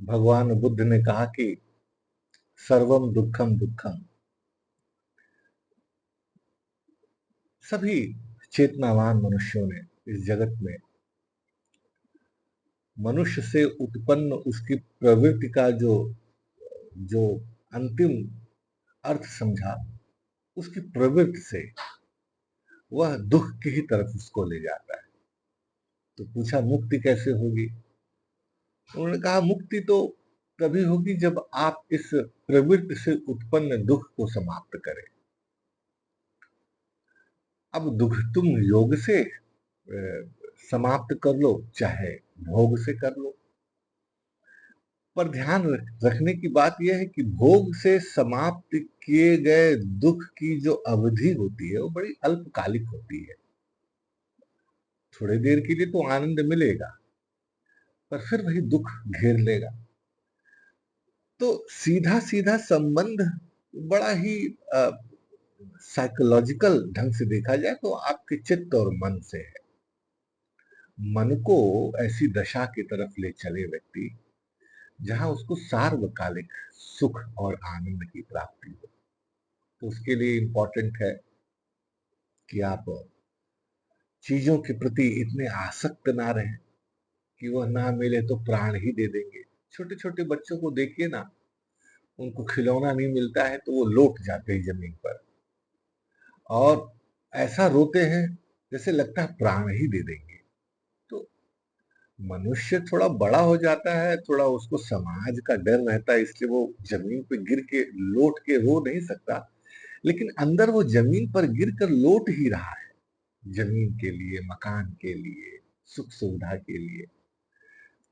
भगवान बुद्ध ने कहा कि सर्वम दुखम दुखम। सभी चेतनावान मनुष्यों ने इस जगत में मनुष्य से उत्पन्न उसकी प्रवृत्ति का जो जो अंतिम अर्थ समझा, उसकी प्रवृत्ति से वह दुख की ही तरफ उसको ले जाता है। तो पूछा मुक्ति कैसे होगी? उन्होंने कहा मुक्ति तो तभी होगी जब आप इस प्रवृत्ति से उत्पन्न दुख को समाप्त करें। अब दुख तुम योग से समाप्त कर लो, चाहे भोग से कर लो, पर ध्यान रखने की बात यह है कि भोग से समाप्त किए गए दुख की जो अवधि होती है वो बड़ी अल्पकालिक होती है। थोड़ी देर के लिए तो आनंद मिलेगा, पर फिर वही दुख घेर लेगा। तो सीधा सीधा संबंध बड़ा ही साइकोलॉजिकल ढंग से देखा जाए तो आपके चित्त और मन से है। मन को ऐसी दशा की तरफ ले चले व्यक्ति जहां उसको सार्वकालिक सुख और आनंद की प्राप्ति हो, तो उसके लिए इंपॉर्टेंट है कि आप चीजों के प्रति इतने आसक्त ना रहें कि वह ना मिले तो प्राण ही दे देंगे। छोटे छोटे बच्चों को देखिए ना, उनको खिलौना नहीं मिलता है तो वो लौट जाते हैं जमीन पर और ऐसा रोते हैं जैसे लगता है प्राण ही दे देंगे। तो मनुष्य थोड़ा बड़ा हो जाता है, थोड़ा उसको समाज का डर रहता है, इसलिए वो जमीन पे गिर के लौट के रो नहीं सकता, लेकिन अंदर वो जमीन पर गिर कर लौट ही रहा है, जमीन के लिए, मकान के लिए, सुख सुविधा के लिए।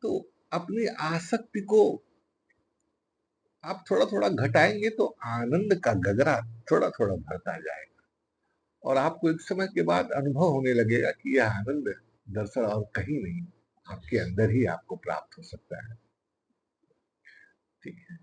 तो अपनी आसक्ति को आप थोड़ा थोड़ा घटाएंगे तो आनंद का गगरा थोड़ा थोड़ा भरता जाएगा और आपको एक समय के बाद अनुभव होने लगेगा कि यह आनंद दरअसल और कहीं नहीं, आपके अंदर ही आपको प्राप्त हो सकता है। ठीक है।